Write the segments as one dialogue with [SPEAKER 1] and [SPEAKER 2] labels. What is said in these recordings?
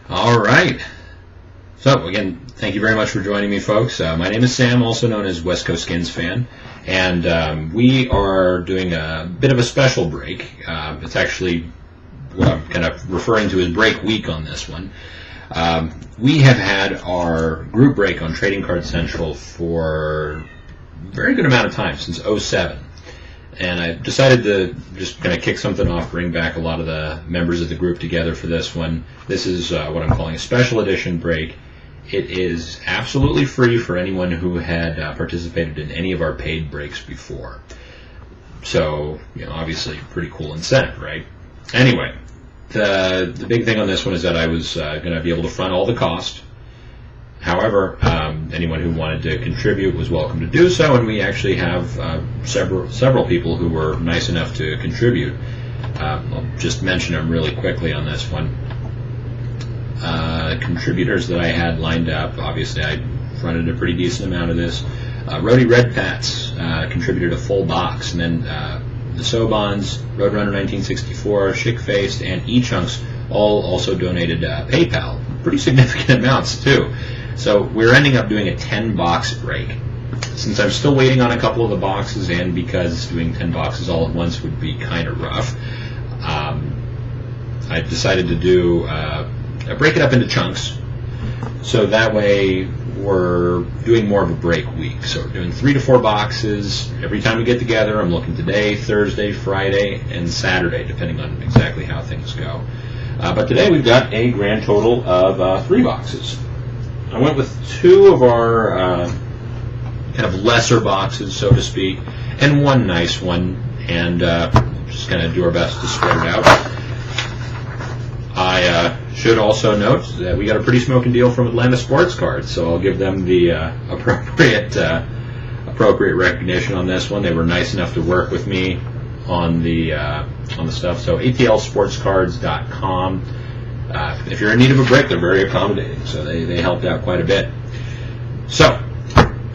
[SPEAKER 1] All right. So, again, thank you very much for joining me, folks. My name is Sam, also known as West Coast Skins Fan, and we are doing a bit of a special break. It's actually what I'm kind of referring to as break week on this one. We have had our group break on Trading Card Central for a very good amount of time, since '07. And I decided to just kind of kick something off, bring back a lot of the members of the group together for this one. This is what I'm calling a special edition break. It is absolutely free for anyone who had participated in any of our paid breaks before. So, obviously, pretty cool incentive, right? Anyway, the big thing on this one is that I was going to be able to front all the cost. However, anyone who wanted to contribute was welcome to do so, and we actually have several people who were nice enough to contribute. I'll just mention them really quickly on this one. Contributors that I had lined up, obviously I fronted a pretty decent amount of this. Rody Red Pats contributed a full box, and then the Sobons, Roadrunner 1964, Chick Faced, and E-Chunks all also donated PayPal. Pretty significant amounts, too. So we're ending up doing a 10-box break. Since I'm still waiting on a couple of the boxes, and because doing 10 boxes all at once would be kind of rough, I decided to break it up into chunks. So that way we're doing more of a break week. So we're doing 3 to 4 boxes every time we get together. I'm looking today, Thursday, Friday, and Saturday, depending on exactly how things go. But today we've got a grand total of 3 boxes. I went with 2 of our kind of lesser boxes, so to speak, and 1 nice one, and just going to do our best to spread it out. I should also note that we got a pretty smoking deal from Atlanta Sports Cards, so I'll give them the appropriate recognition on this one. They were nice enough to work with me on the stuff. So atlsportscards.com. If you're in need of a break, they're very accommodating, so they helped out quite a bit. So,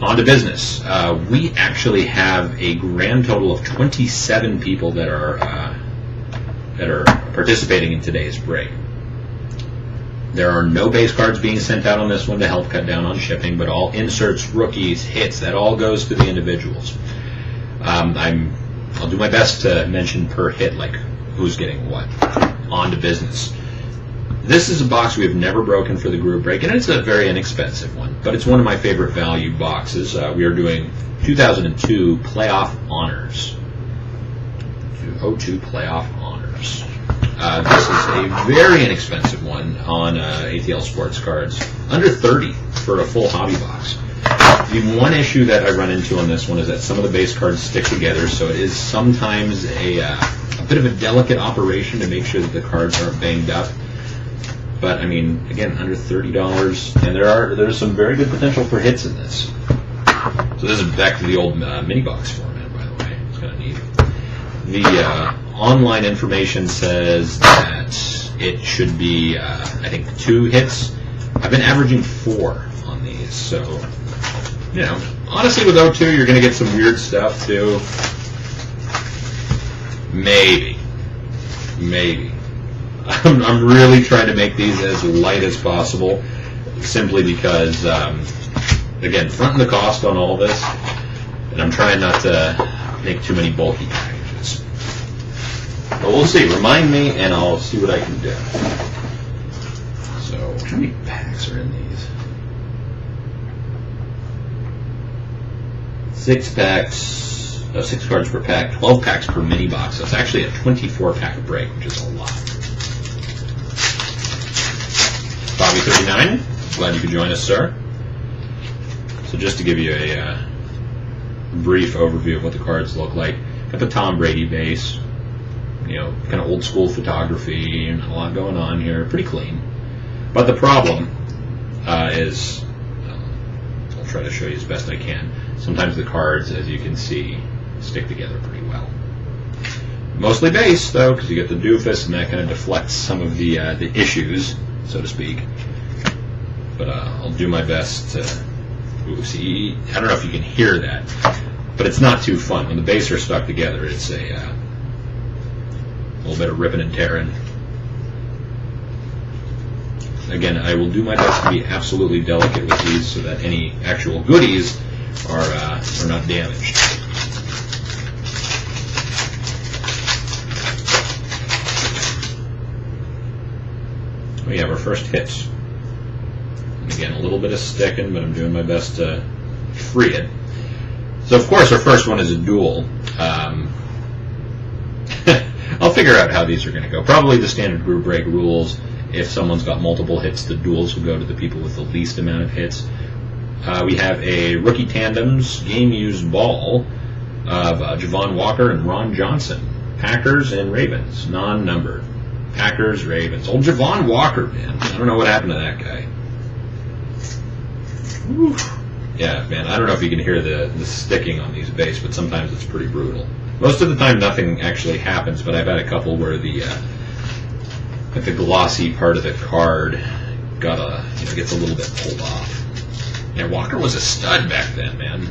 [SPEAKER 1] on to business. We actually have a grand total of 27 people that are participating in today's break. There are no base cards being sent out on this one to help cut down on shipping, but all inserts, rookies, hits, that all goes to the individuals. I'll do my best to mention per hit, like who's getting what. On to business. This is a box we have never broken for the group break, and it's a very inexpensive one, but it's one of my favorite value boxes. We are doing 2002 Playoff Honors. 2002 Playoff Honors. This is a very inexpensive one on ATL Sports Cards. Under 30 for a full hobby box. The one issue that I run into on this one is that some of the base cards stick together, so it is sometimes a bit of a delicate operation to make sure that the cards aren't banged up. But, I mean, again, under $30, and there's some very good potential for hits in this. So this is back to the old mini box format, by the way. It's kind of neat. The online information says that it should be, I think, 2 hits. I've been averaging 4 on these, so, honestly, with 02, you're going to get some weird stuff, too. Maybe. I'm really trying to make these as light as possible, simply because, again, fronting the cost on all this, and I'm trying not to make too many bulky packages. But we'll see. Remind me, and I'll see what I can do. So, how many packs are in these? 6 packs, 6 cards per pack, 12 packs per mini box. So it's actually a 24-pack break, which is a lot. Bobby 39, glad you could join us, sir. So just to give you a brief overview of what the cards look like, got the Tom Brady base, kind of old school photography, not a lot going on here, pretty clean. But the problem is, I'll try to show you as best I can. Sometimes the cards, as you can see, stick together pretty well. Mostly base, though, because you get the doofus, and that kind of deflects some of the issues, so to speak. But I'll do my best to... see, I don't know if you can hear that, but it's not too fun. When the base are stuck together, it's a little bit of ripping and tearing. again, I will do my best to be absolutely delicate with these so that any actual goodies are not damaged. We have our first hit. And again, a little bit of sticking, but I'm doing my best to free it. So, of course, our first one is a duel. I'll figure out how these are going to go. Probably the standard group break rules. If someone's got multiple hits, the duels will go to the people with the least amount of hits. We have a rookie tandems game-used ball of Javon Walker and Ron Johnson. Packers and Ravens, non-numbered. Packers, Ravens. Old Javon Walker, man. I don't know what happened to that guy. Whew. Yeah, man, I don't know if you can hear the sticking on these base, but sometimes it's pretty brutal. Most of the time nothing actually happens, but I've had a couple where the glossy part of the card gets a little bit pulled off. Yeah, Walker was a stud back then, man.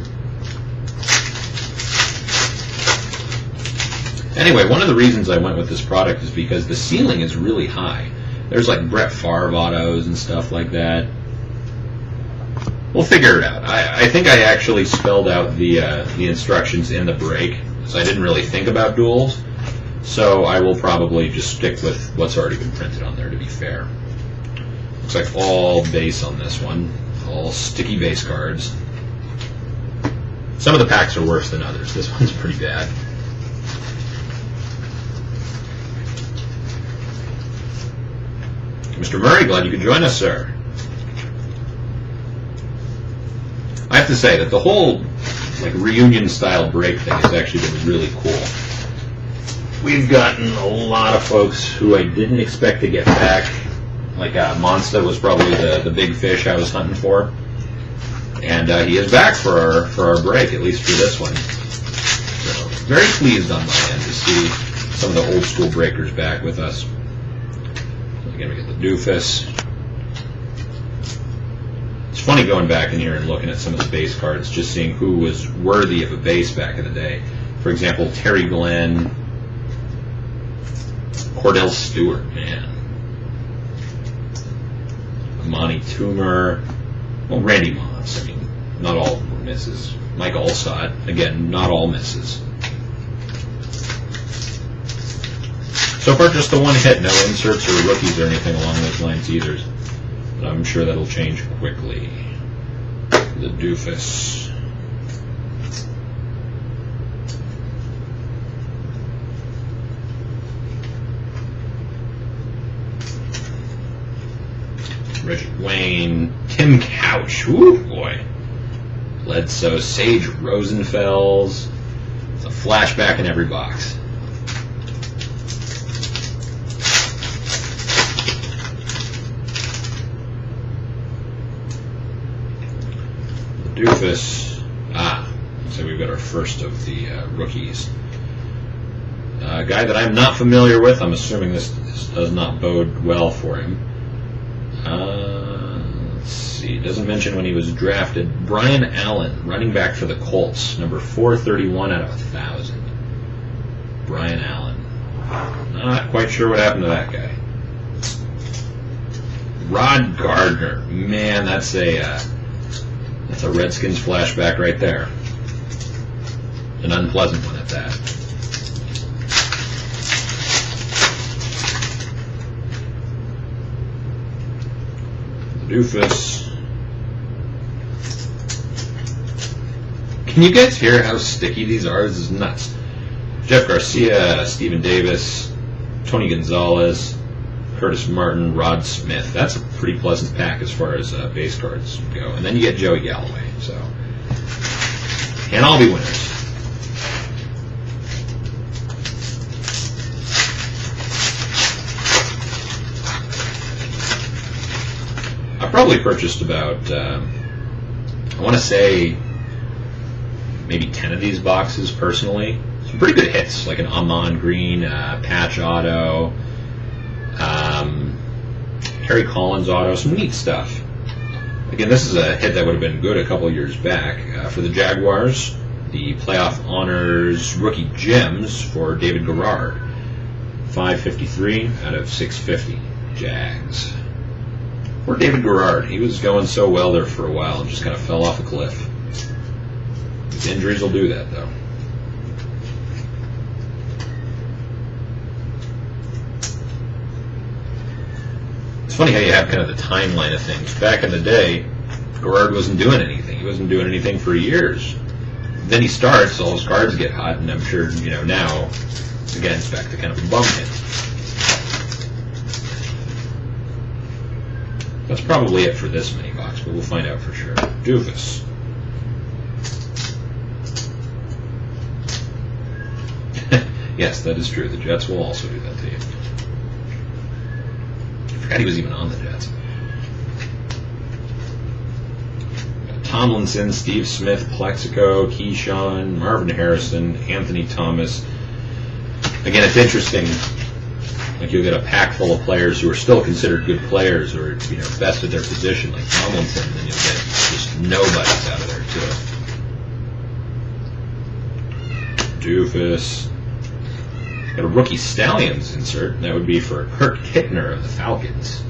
[SPEAKER 1] Anyway, one of the reasons I went with this product is because the ceiling is really high. There's like Brett Favre autos and stuff like that. We'll figure it out. I think I actually spelled out the instructions in the break, so I didn't really think about duels. So I will probably just stick with what's already been printed on there, to be fair. Looks like all base on this one. All sticky base cards. Some of the packs are worse than others. This one's pretty bad. Mr. Murray, glad you could join us, sir. I have to say that the whole reunion-style break thing has actually been really cool. We've gotten a lot of folks who I didn't expect to get back. Like Monsta was probably the big fish I was hunting for. And he is back for our break, at least for this one. So, very pleased on my end to see some of the old-school breakers back with us. So again, we get the Doofus. It's funny going back in here and looking at some of the base cards, just seeing who was worthy of a base back in the day. For example, Terry Glenn, Cordell Stewart, man. Amani Toomer, well, Randy Moss. I mean, not all were misses. Mike Alstott, again, not all misses. So far, just the one hit, no inserts or rookies or anything along those lines either. But I'm sure that'll change quickly. The Doofus. Richard Wayne, Tim Couch, whoo boy. Bledsoe, Sage Rosenfels. It's a flashback in every box. Doofus. So we've got our first of the rookies. A guy that I'm not familiar with. I'm assuming this does not bode well for him. Let's see. It doesn't mention when he was drafted. Brian Allen, running back for the Colts, number 431 out of 1,000. Brian Allen. Not quite sure what happened to that guy. Rod Gardner. Man, that's a Redskins flashback right there. An unpleasant one at that. The Doofus. Can you guys hear how sticky these are? This is nuts. Jeff Garcia, Stephen Davis, Tony Gonzalez, Curtis Martin, Rod Smith. That's a pretty pleasant pack as far as base cards go. And then you get Joey Galloway. So, can't all be winners. I probably purchased about, I want to say, maybe 10 of these boxes personally. Some pretty good hits, like an Amon Green, Patch Auto, Harry Collins auto, some neat stuff. Again, this is a hit that would have been good a couple years back. For the Jaguars, the Playoff Honors Rookie Gems for David Garrard. 553 out of 650. Jags. Poor David Garrard. He was going so well there for a while and just kind of fell off a cliff. His injuries will do that, though. It's funny how you have kind of the timeline of things. Back in the day, Garrard wasn't doing anything. He wasn't doing anything for years. Then he starts, all his cards get hot, and I'm sure, now, again, it's back to kind of a bum hit. That's probably it for this mini box, but we'll find out for sure. Doofus. Yes, that is true. The Jets will also do that to you. I forgot he was even on the Jets. Tomlinson, Steve Smith, Plexico, Keyshawn, Marvin Harrison, Anthony Thomas. Again, it's interesting. Like, you'll get a pack full of players who are still considered good players or, best at their position, like Tomlinson, and you'll get just nobodies out of there, too. Doofus. Got a rookie Stallions insert. That would be for Kurt Kittner of the Falcons.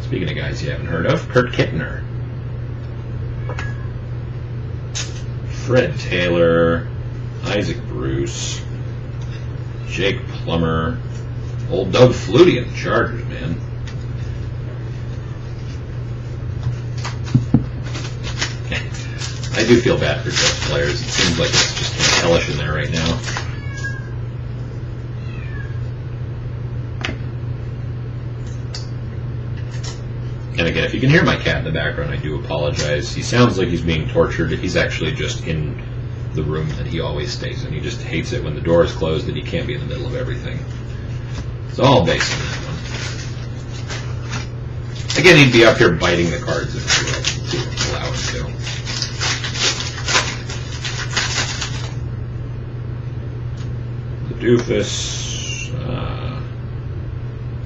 [SPEAKER 1] Speaking of guys you haven't heard of, Kurt Kittner. Fred Taylor, Isaac Bruce, Jake Plummer, old Doug Flutie of the Chargers, man. I do feel bad for Jets players. It seems like it's just hellish in there right now. And again, if you can hear my cat in the background, I do apologize. He sounds like he's being tortured. He's actually just in the room that he always stays in. He just hates it when the door is closed and he can't be in the middle of everything. It's all based on that one. Again, he'd be up here biting the cards if you allow him to. The Doofus.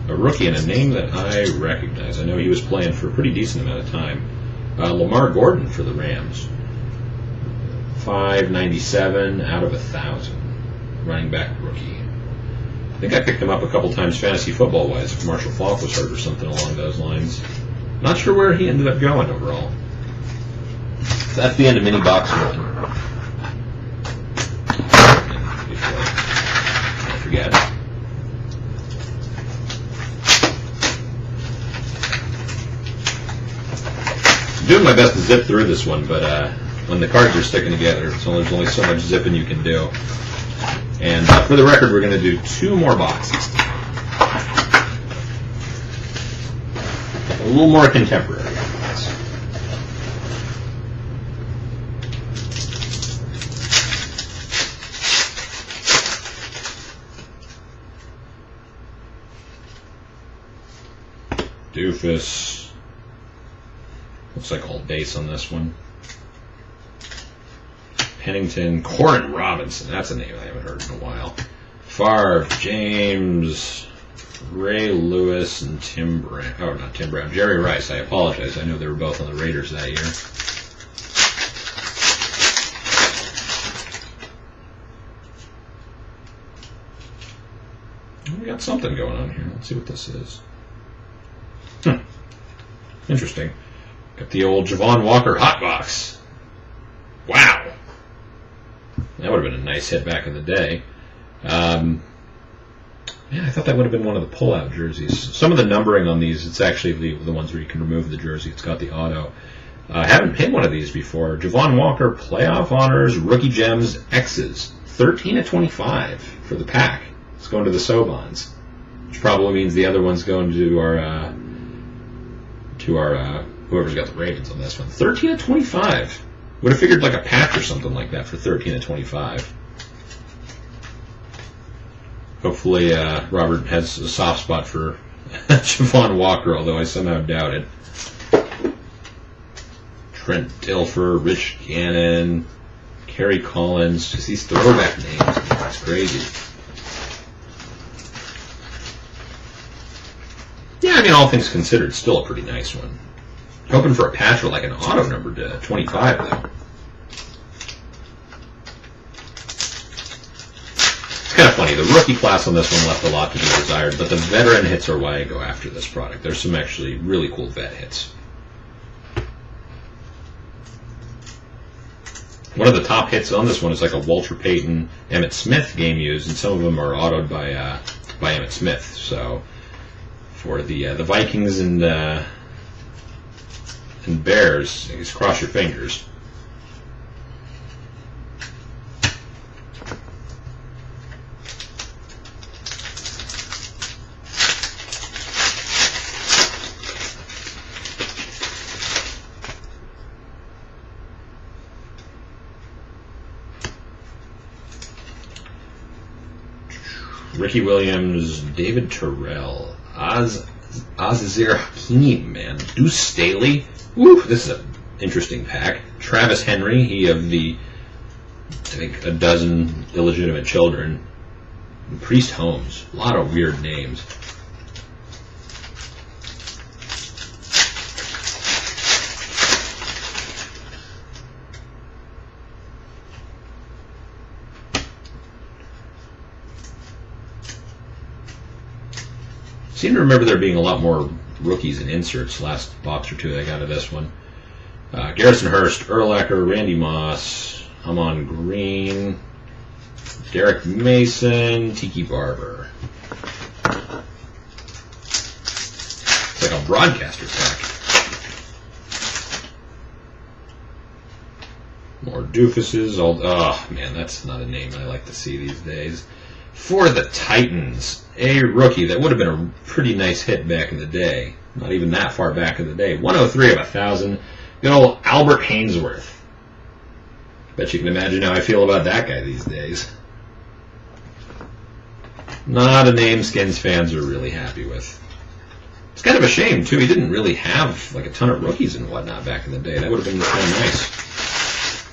[SPEAKER 1] A rookie and a name that I recognize. I know he was playing for a pretty decent amount of time. Lamar Gordon for the Rams. 597 out of 1,000. Running back rookie. I think I picked him up a couple times fantasy football-wise if Marshall Faulk was hurt or something along those lines. Not sure where he ended up going overall. So that's the end of mini box 1. Before I forget. Doing my best to zip through this one, but when the cards are sticking together, there's only so much zipping you can do. And for the record, we're going to do 2 more boxes. A little more contemporary. Doofus. Looks like all base on this one. Pennington, Corin Robinson. That's a name I haven't heard in a while. Favre, James, Ray Lewis, and Tim Brown. Oh, not Tim Brown. Jerry Rice. I apologize. I know they were both on the Raiders that year. We got something going on here. Let's see what this is. Interesting. Got the old Javon Walker hot box. Wow. That would have been a nice hit back in the day. Yeah, I thought that would have been one of the pull-out jerseys. Some of the numbering on these, it's actually the ones where you can remove the jersey. It's got the auto. I haven't pinned one of these before. Javon Walker, playoff honors, rookie gems, X's. 13/25 for the pack. It's going to the Sobons, which probably means the other one's going to our whoever's got the Ravens on this one. 13/25. Would have figured like a patch or something like that for 13/25. Hopefully, Robert has a soft spot for Javon Walker, although I somehow doubt it. Trent Dilfer, Rich Gannon, Kerry Collins, just these throwback names. It's crazy. Yeah, I mean, all things considered, still a pretty nice one. Hoping for a patch with like an auto number to 25, though. kind of funny. The rookie class on this one left a lot to be desired, but the veteran hits are why I go after this product. There's some actually really cool vet hits. One of the top hits on this one is like a Walter Payton, Emmitt Smith game used, and some of them are autoed by Emmitt Smith. So for the Vikings and Bears, just cross your fingers. Ricky Williams, David Terrell, Azizir Hakim, man, Deuce Staley. Woo, this is an interesting pack. Travis Henry, he of the, I think, a dozen illegitimate children. And Priest Holmes, a lot of weird names. Seem to remember there being a lot more rookies and inserts last box or two I got of this one. Garrison Hurst, Urlacher, Randy Moss, Amon Green, Derek Mason, Tiki Barber. It's like a broadcaster pack. More doofuses. Oh man, that's not a name I like to see these days. For the Titans, a rookie that would have been a pretty nice hit back in the day. Not even that far back in the day. 103 of 1,000. Good old Albert Hainsworth. Bet you can imagine how I feel about that guy these days. Not a name Skins fans are really happy with. It's kind of a shame, too. He didn't really have like a ton of rookies and whatnot back in the day. That would have been kind of nice.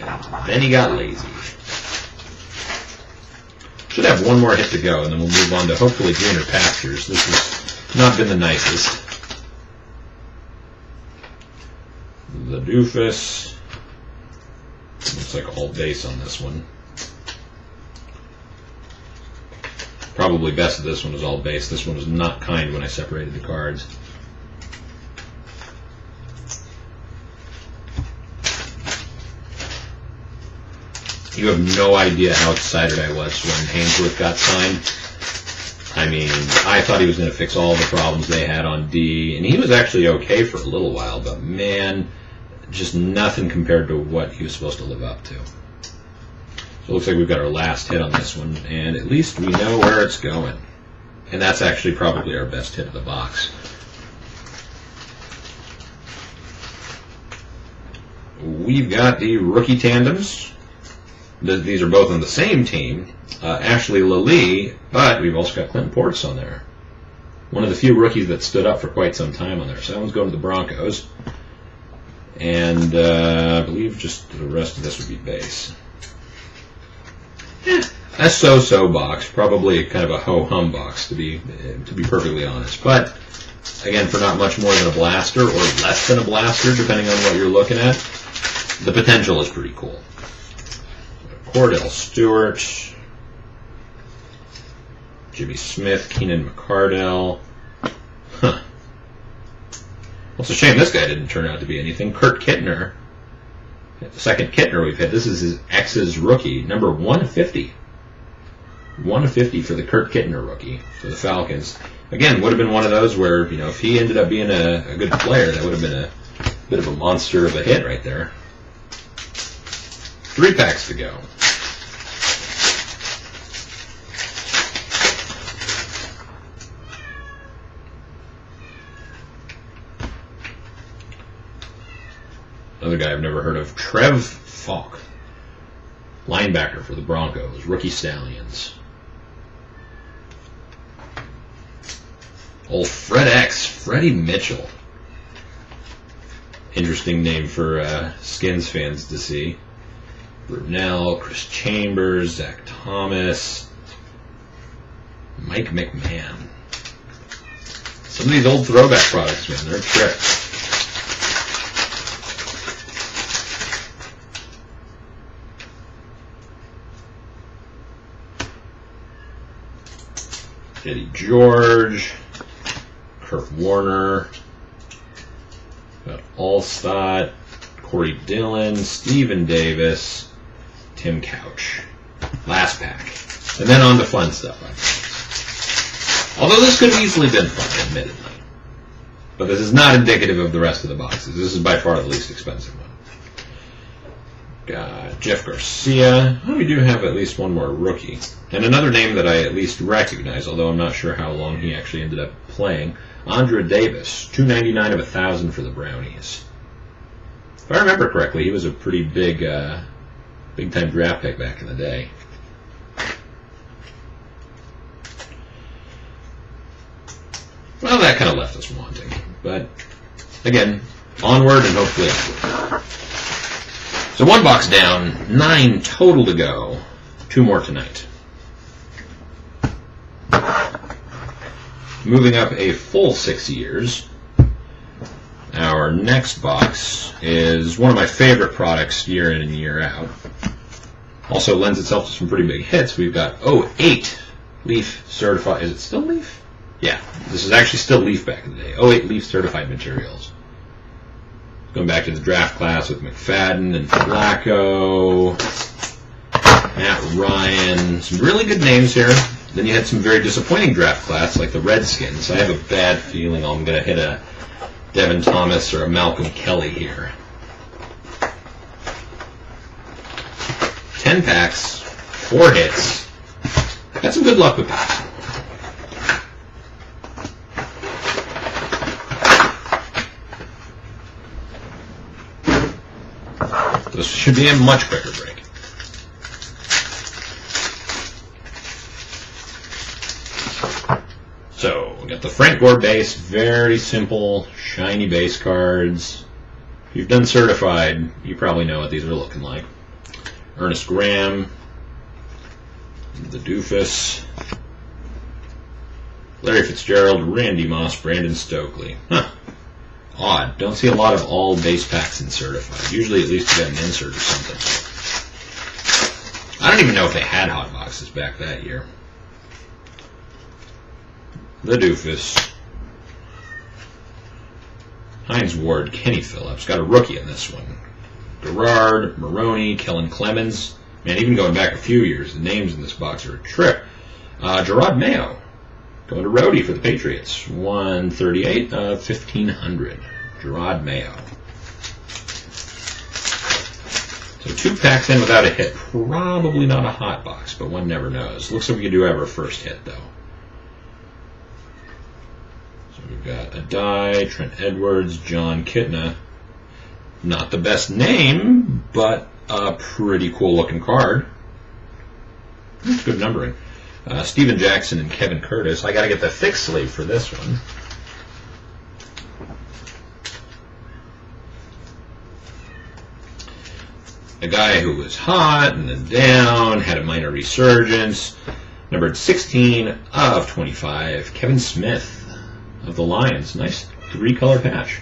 [SPEAKER 1] And then he got lazy. Should have one more hit to go, and then we'll move on to hopefully greener pastures. This has not been the nicest. The doofus. Looks like all base on this one. Probably best of this one was all base. This one was not kind when I separated the cards. You have no idea how excited I was when Hainsworth got signed. I mean, I thought he was going to fix all the problems they had on D, and he was actually okay for a little while, but man, just nothing compared to what he was supposed to live up to. So it looks like we've got our last hit on this one, and at least we know where it's going. And that's actually probably our best hit of the box. We've got the rookie tandems. These are both on the same team. Ashley Lilly, but we've also got Clinton Portis on there. One of the few rookies that stood up for quite some time on there. So that one's going to the Broncos. And I believe just the rest of this would be base. A so-so box, probably kind of a ho-hum box to be perfectly honest. But again, for not much more than a blaster or less than a blaster, depending on what you're looking at, the potential is pretty cool. Cordell Stewart, Jimmy Smith, Keenan McCardell. Huh. Well, it's a shame this guy didn't turn out to be anything. Kurt Kittner, the second Kittner we've hit. This is his ex's rookie, number 150. 150 for the Kurt Kittner rookie for the Falcons. Again, would have been one of those where, you know, if he ended up being a good player, that would have been a bit of a monster of a hit right there. 3 packs to go. Another guy I've never heard of, Trev Falk, linebacker for the Broncos, rookie Stallions. Old Fred X, Freddie Mitchell. Interesting name for Skins fans to see. Brunell, Chris Chambers, Zach Thomas, Mike McMahon. Some of these old throwback products, man, they're a trip. Eddie George, Kurt Warner, got Allstott, Corey Dillon, Stephen Davis, Tim Couch. Last pack. And then on to fun stuff. Although this could have easily been fun, admittedly. But this is not indicative of the rest of the boxes. This is by far the least expensive one. Got Jeff Garcia. Oh, we do have at least one more rookie. And another name that I at least recognize, although I'm not sure how long he actually ended up playing. Andra Davis, $299 of 1,000 for the Brownies. If I remember correctly, he was a pretty big-time draft pick back in the day. Well, that kind of left us wanting. But, again, onward and hopefully upward. So 1 box down, 9 total to go. 2 more tonight. Moving up a full 6 years, our next box is one of my favorite products year in and year out. Also lends itself to some pretty big hits. We've got 08 Leaf Certified. Is it still Leaf? Yeah, this is actually still Leaf back in the day. 08 Leaf Certified Materials. Going back to the draft class with McFadden and Flacco, Matt Ryan. Some really good names here. Then you had some very disappointing draft class like the Redskins. I have a bad feeling I'm going to hit a Devin Thomas or a Malcolm Kelly here. 10 packs, 4 hits. Had some good luck with that. This should be a much quicker break. So, we got the Frank Gore base, very simple, shiny base cards. If you've done certified, you probably know what these are looking like. Ernest Graham, the Doofus, Larry Fitzgerald, Randy Moss, Brandon Stokely. Huh. Odd. Don't see a lot of all base packs in certified. Usually at least you got an insert or something. I don't even know if they had hot boxes back that year. The Doofus. Hines Ward, Kenny Phillips. Got a rookie in this one. Gerard, Maroney, Kellen Clemens. Man, even going back a few years, the names in this box are a trip. Gerard Mayo. Going to Rhodey for the Patriots. 138 of 1,500. Gerard Mayo. So 2 packs in without a hit. Probably not a hot box, but one never knows. Looks like we do have our first hit, though. So we've got Adai, Trent Edwards, John Kitna. Not the best name, but a pretty cool looking card. That's good numbering. Steven Jackson and Kevin Curtis. I got to get the thick sleeve for this one. A guy who was hot and then down, had a minor resurgence. Numbered 16 of 25. Kevin Smith of the Lions. Nice 3-color patch.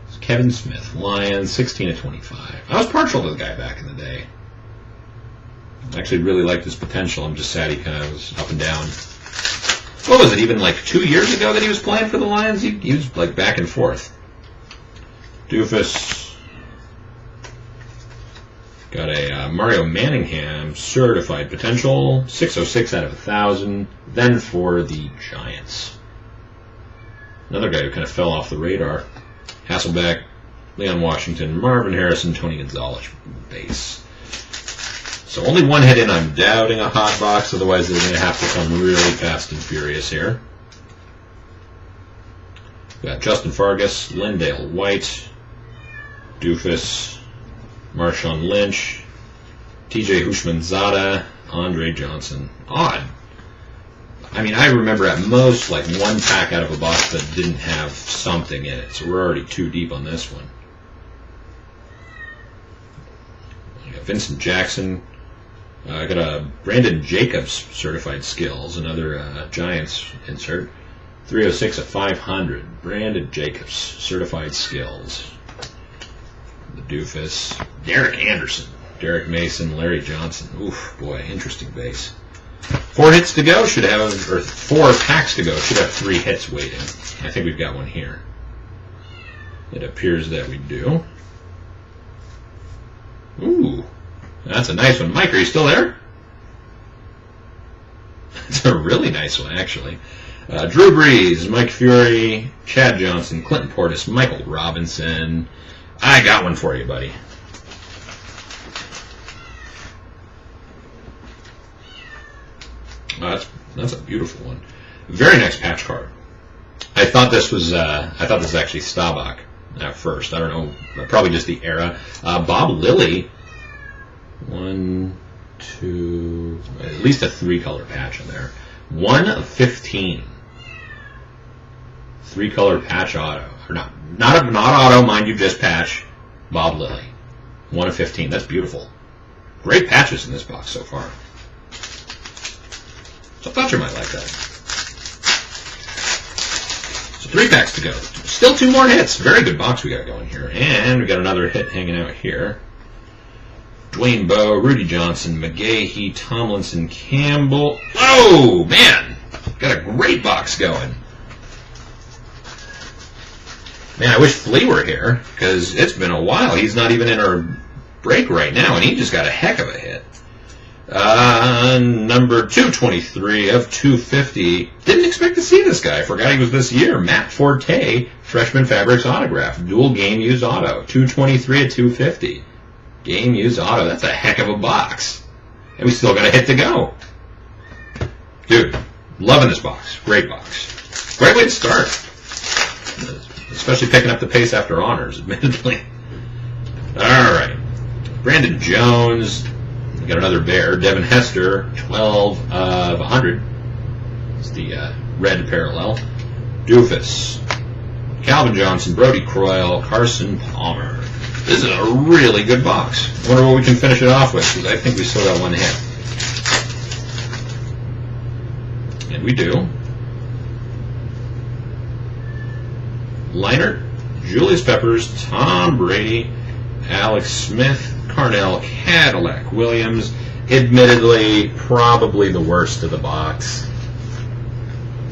[SPEAKER 1] It's Kevin Smith, Lions, 16 of 25. I was partial to the guy back in the day. I actually really liked his potential. I'm just sad he kind of was up and down. What was it, even like 2 years ago that he was playing for the Lions? He was like back and forth. Doofus. Got a Mario Manningham certified potential. 606 out of 1,000. Then for the Giants. Another guy who kind of fell off the radar. Hasselbeck, Leon Washington, Marvin Harrison, Tony Gonzalez base. So only one hit in. I'm doubting a hot box, otherwise they're going to have to come really fast and furious here. We've got Justin Fargas, Lindale White, Doofus, Marshawn Lynch, TJ Hushmanzada, Andre Johnson. Odd. I mean, I remember at most like 1 pack out of a box that didn't have something in it, so we're already 2 deep on this one. We got Vincent Jackson. I got a Brandon Jacobs certified skills, another Giants insert. 306 at 500. Brandon Jacobs certified skills. The Doofus. Derek Anderson. Derek Mason. Larry Johnson. Oof, boy, interesting base. 4 hits to go, should have, or 4 packs to go, should have 3 hits waiting. I think we've got one here. It appears that we do. Ooh, that's a nice one. Mike, are you still there? It's a really nice one, actually. Drew Brees, Mike Fury, Chad Johnson, Clinton Portis, Michael Robinson. I got one for you, buddy. Oh, that's a beautiful one. Very nice patch card. I thought this was actually Staubach at first. I don't know, probably just the era. Bob Lilly, 1, 2, at least a 3-color patch in there. 1 of 15. 3-color patch auto, or not auto, mind you, just patch. Bob Lilly, 1 of 15. That's beautiful. Great patches in this box so far. So I thought you might like that. So 3 packs to go. Still 2 more hits. Very good box we got going here. And we got another hit hanging out here. Dwayne Bowe, Rudy Johnson, McGahee, Tomlinson, Campbell. Whoa, man! Got a great box going. Man, I wish Flea were here, because it's been a while. He's not even in our break right now, and he just got a heck of a hit. Number 223 of 250. Didn't expect to see this guy. Forgot he was this year. Matt Forte, Freshman Fabrics autograph. Dual game used auto. 223 of 250. Game used auto. That's a heck of a box. And we still got a hit to go. Dude, loving this box. Great box. Great way to start. Especially picking up the pace after honors, admittedly. Alright. Brandon Jones. We got another bear. Devin Hester, 12 of 100. It's the red parallel. Doofus. Calvin Johnson, Brody Croyle, Carson Palmer. This is a really good box. I wonder what we can finish it off with, because I think we still got one hit. And we do. Leinart, Julius Peppers, Tom Brady, Alex Smith, Carnell, Cadillac, Williams. Admittedly, probably the worst of the box.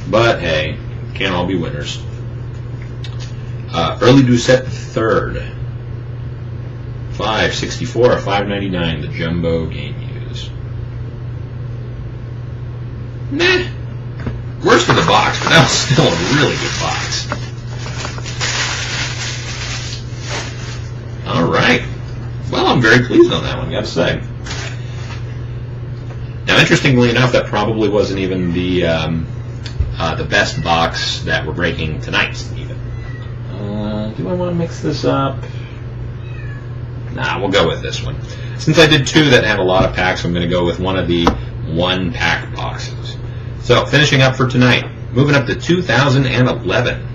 [SPEAKER 1] But hey, can't all be winners. Early Doucette third. 564 or 599, the jumbo game use. Nah. Worst of the box, but that was still a really good box. Alright. Well, I'm very pleased on that one, gotta say. Now, interestingly enough, that probably wasn't even the best box that we're breaking tonight, even. Do I want to mix this up? Nah, we'll go with this one. Since I did 2 that have a lot of packs, I'm going to go with one of the 1-pack boxes. So, finishing up for tonight, moving up to 2011.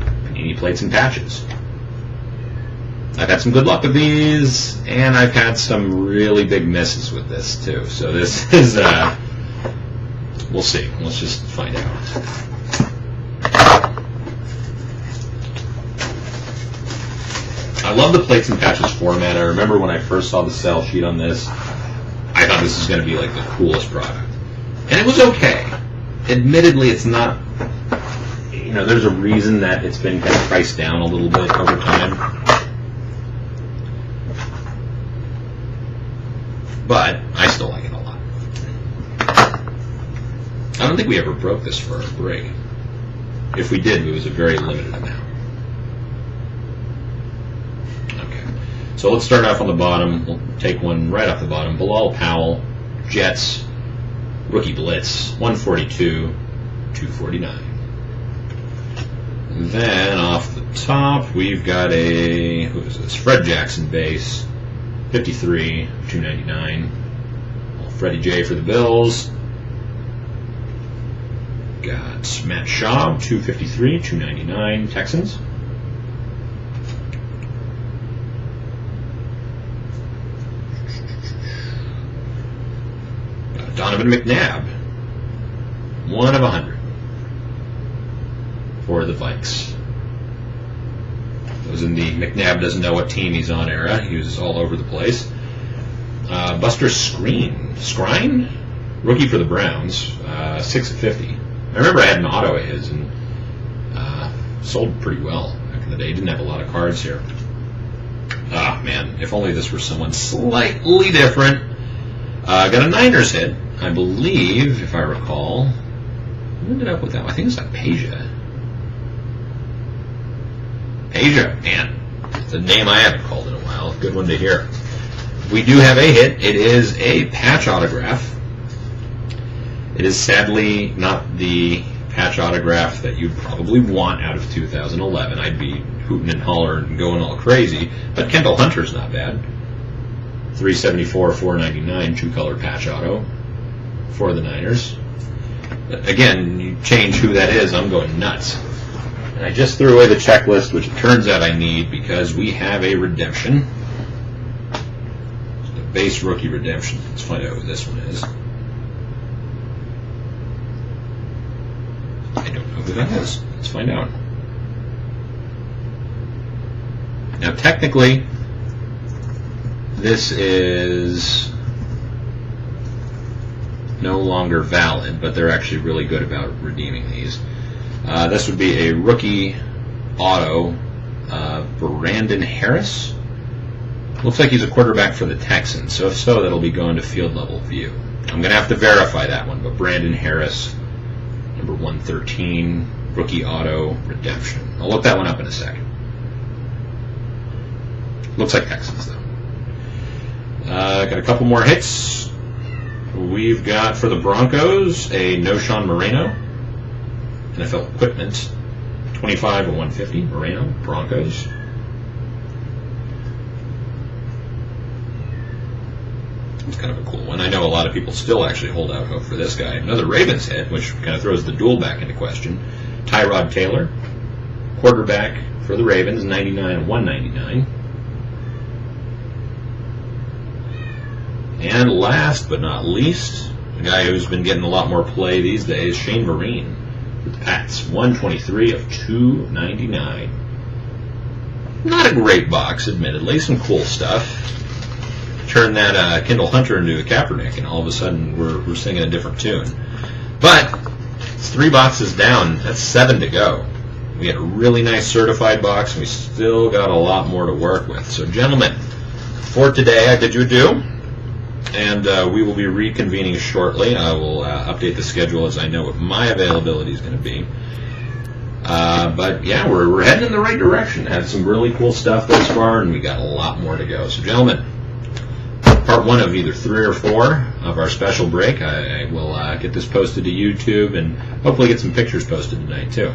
[SPEAKER 1] Panini Plates and Patches. I've had some good luck with these, and I've had some really big misses with this, too. So this is, we'll see. Let's just find out. I love the Plates and Patches format. I remember when I first saw the sell sheet on this, I thought this was going to be like the coolest product. And it was okay. Admittedly, it's not, you know, there's a reason that it's been kind of priced down a little bit over time. But I still like it a lot. I don't think we ever broke this for a break. If we did, it was a very limited amount. Okay. So let's start off on the bottom. We'll take one right off the bottom. Bilal Powell, Jets, Rookie Blitz, 142, 249. Then off the top, we've got a, who is this? Fred Jackson base. 53, 299. Freddie J for the Bills. Got Matt Schaub, 253, 299. Texans. Got Donovan McNabb, 1 of 100 for the Vikes. Was in the McNabb doesn't know what team he's on era. He was all over the place. Buster Skrine, Rookie for the Browns, 6 of 50. I remember I had an auto of his and sold pretty well back in the day. Didn't have a lot of cards here. Ah, man, if only this were someone slightly different. Got a Niners hit, I believe, if I recall. Who ended up with that? I think it's like Peja. Peja, man. It's a name I haven't called in a while. Good one to hear. We do have a hit. It is a patch autograph. It is sadly not the patch autograph that you'd probably want out of 2011. I'd be hooting and hollering and going all crazy. But Kendall Hunter's not bad. 374, 499, two-color patch auto for the Niners. Again, you change who that is, I'm going nuts. And I just threw away the checklist, which it turns out I need because we have a redemption. The base rookie redemption. Let's find out who this one is. I don't know who that is. Let's find out. Now, technically, this is no longer valid, but they're actually really good about redeeming these. This would be a rookie auto, Brandon Harris. Looks like he's a quarterback for the Texans, so if so, that'll be going to field level view. I'm going to have to verify that one, but Brandon Harris, number 113, rookie auto redemption. I'll look that one up in a second. Looks like Texans, though. Got a couple more hits. We've got for the Broncos a Noshawn Moreno, NFL equipment, 25 of 150, Moreno, Broncos. It's kind of a cool one. I know a lot of people still actually hold out hope for this guy. Another Ravens hit, which kind of throws the duel back into question. Tyrod Taylor, quarterback for the Ravens, 99 of 199. And last but not least, a guy who's been getting a lot more play these days, Shane Vereen with the Pats, 123 of 299. Not a great box, admittedly. Some cool stuff. Turn that Kendall Hunter into a Kaepernick, and all of a sudden we're singing a different tune. But it's 3 boxes down. That's 7 to go. We had a really nice certified box, and we still got a lot more to work with. So, gentlemen, for today, I bid you adieu. And we will be reconvening shortly. I will update the schedule as I know what my availability is going to be. But yeah, we're heading in the right direction. Had some really cool stuff thus far, and we got a lot more to go. So, gentlemen, part 1 of either 3 or 4 of our special break. I will get this posted to YouTube and hopefully get some pictures posted tonight, too.